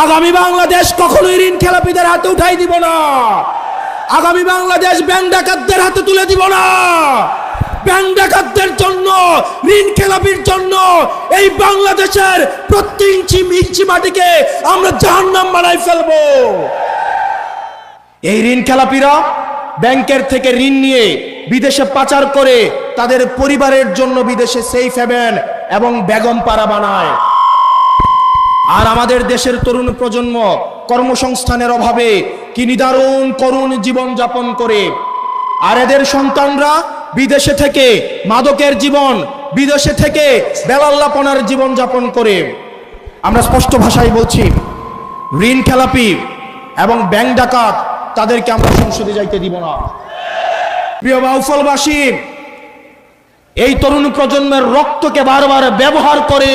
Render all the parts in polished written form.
আগামী বাংলাদেশ কখনোই ঋণ খেলাপিদের হাতে উঠাই দিব না। আগামী বাংলাদেশ ব্যাংক ডাকাতদের হাতে তুলে দিব না। ব্যাংক ডাকাতদের জন্য, ঋণ খেলাপির জন্য এই বাংলাদেশের প্রতি ইঞ্চি মাটিকে আমরা জাহান্নাম বানাই ফেলবো। এই ঋণ খেলাপিরা ব্যাংকের থেকে ঋণ নিয়ে বিদেশে পাচার করে তাদের পরিবারের জন্য বিদেশে সেফ হেভেন এবং বেগম পাড়া বানায়। আর আমাদের দেশের তরুণ প্রজন্ম কর্মসংস্থানের অভাবে কি নিদারুণ করুণ জীবন যাপন করে। আর এদের সন্তানরা বিদেশে থেকে মাদকের জীবন, বিদেশে থেকে বেলাল্লাপনার জীবন যাপন করে। আমরা স্পষ্ট ভাষায় বলছি, ঋণ খেলাপি এবং ব্যাংক ডাকাত তাদেরকে আমরা সংসদে যাইতে দিব না। প্রিয় বাউফলবাসী, এই তরুণ প্রজন্মের রক্তকে বারবার ব্যবহার করে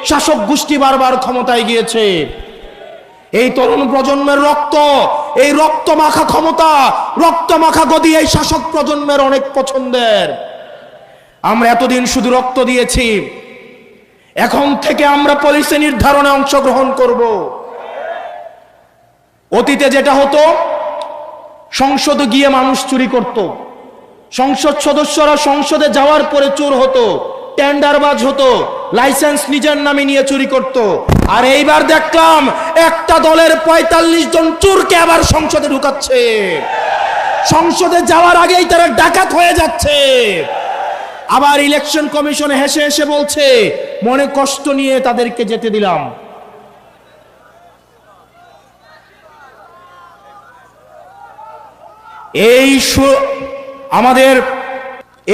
শাসক গোষ্ঠী বারবার ক্ষমতায় গিয়েছে। এই তরুণ প্রজন্মের রক্ত, এই রক্ত মাখা ক্ষমতা, রক্ত মাখা গদি এই শাসক প্রজন্মের অনেক পছন্দের। আমরা এতদিন শুধু রক্ত দিয়েছি, এখন থেকে আমরা পলিসি নির্ধারণে অংশগ্রহণ করব। অতীতে যেটা হতো, সংসদে গিয়ে মানুষ চুরি করত, সংসদ সদস্যরা সংসদে যাওয়ার পরে চোর হতো, টেন্ডারবাজ হতো, লাইসেন্স নিজের নামে নিয়ে চুরি করত। আর এইবার দেখলাম একটা দলের ৪৫ জন চোরকে আবার সংসদে ঢুকাচ্ছে। সংসদে যাওয়ার আগেই তারা ডাকাত হয়ে যাচ্ছে। আবার ইলেকশন কমিশনে হেসে হেসে বলছে, মনে কষ্ট নিয়ে তাদেরকে যেতে দিলাম। আমাদের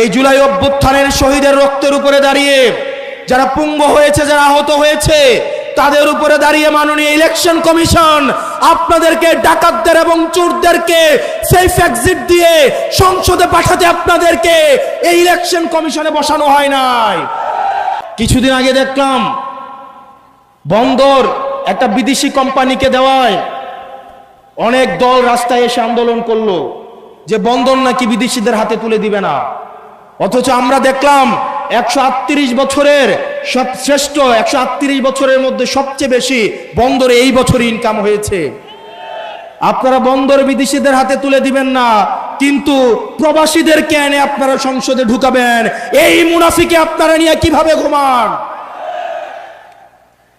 এই জুলাই অভ্যুত্থানের শহীদের রক্তের উপরে দাঁড়িয়ে যারা পঙ্গু হয়েছে, যারা আহত হয়েছে, তাদের উপরে দাঁড়িয়ে মাননীয় ইলেকশন কমিশন আপনাদেরকে, ডাকাতদের এবং চোরদেরকে সেফ এক্সিট দিয়ে সংসদে পাঠাতে আপনাদেরকে এই ইলেকশন কমিশনে বসানো হয় নাই। কিছুদিন আগে দেখলাম বন্দর একটা বিদেশি কোম্পানিকে দেওয়ায় অনেক দল রাস্তায় এসে আন্দোলন করলো যে বন্দর নাকি বিদেশিদের হাতে তুলে দিবে না। অথচ আমরা দেখলাম ১৩৮ বছরের শ্রেষ্ঠ ১৩৮ বছরের মধ্যে সবচেয়ে বেশি বন্দরে এই বছর ইনকাম হয়েছে। আপনারা বন্দর বিদেশিদের হাতে তুলে দিবেন না, কিন্তু প্রবাসীদেরকে এনে আপনারা সংসদে ঢুকাবেন। এই মুনাফিকে আপনারা নিয়ে কিভাবে ঘুমান?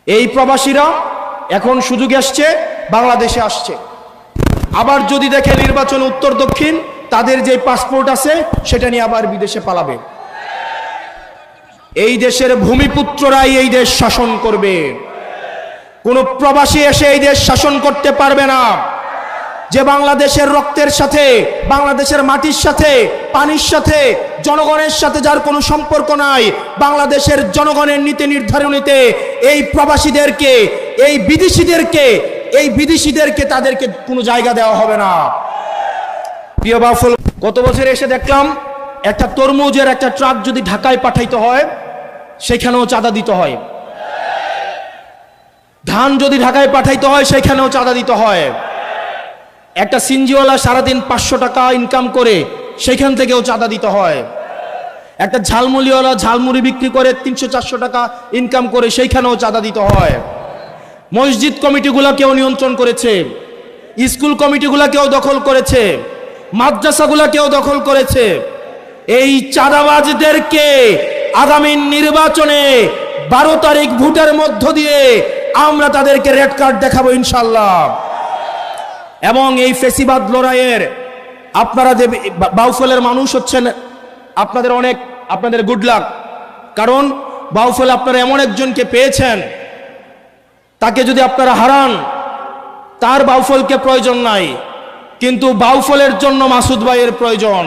এই প্রবাসীরা এখন সুযোগ আসছে, বাংলাদেশে আসছে। আবার যদি দেখে নির্বাচন উত্তর দক্ষিণ, তাদের যে পাসপোর্ট আছে সেটা নিয়ে আবার বিদেশে পালাবে। এই দেশের ভূমিপুত্ররাই এই দেশ শাসন করবে, কোন প্রবাসী এসে এই দেশ শাসন করতে পারবে না। যে বাংলাদেশের রক্তের সাথে, বাংলাদেশের মাটির সাথে, পানির সাথে, জনগণের সাথে যার কোনো সম্পর্ক নাই, বাংলাদেশের জনগণের নীতি নির্ধারণীতে এই প্রবাসীদেরকে, এই বিদেশিদেরকে তাদেরকে কোনো জায়গা দেওয়া হবে না। প্রিয় বাউফল, গত বছর এসে দেখলাম একটা তরমুজের একটা ট্রাক যদি ঢাকায় পাঠাইতে হয় সেখানেও চাঁদা দিতে হয়। ধান যদি ঢাকায় পাঠাইতে হয় সেখানেও চাঁদা দিতে হয়। একটা সিনজিওয়ালা সারাদিন ৫০০ টাকা ইনকাম করে সেখান থেকেও চাঁদা দিতে হয়। একটা ঝালমুড়িওয়ালা ঝালমুড়ি বিক্রি করে ৩০০-৪০০ টাকা ইনকাম করে সেইখানেও চাঁদা দিতে হয়। মসজিদ কমিটিগুলোকেও নিয়ন্ত্রণ করেছে, স্কুল কমিটিগুলোকেও দখল করেছে, মাদ্রাসাগুলোকেও দখল করেছে। এই চাঁদাবাজদেরকে আগামী নির্বাচনে ১২ তারিখ ভোটের মধ্য দিয়ে আমরা তাদেরকে রেড কার্ড দেখাবো ইনশাল্লাহ। এবং এই ফেসিবাদ লড়াইয়ের আপনারা যে বাউফলের মানুষ হচ্ছেন, আপনাদের গুড লাক। কারণ বাউফল আপনারা এমন একজনকে পেয়েছেন, তাকে যদি আপনারা হারান, তার বাউফলকে প্রয়োজন নাই, কিন্তু বাউফলের জন্য মাসুদ ভাইয়ের প্রয়োজন।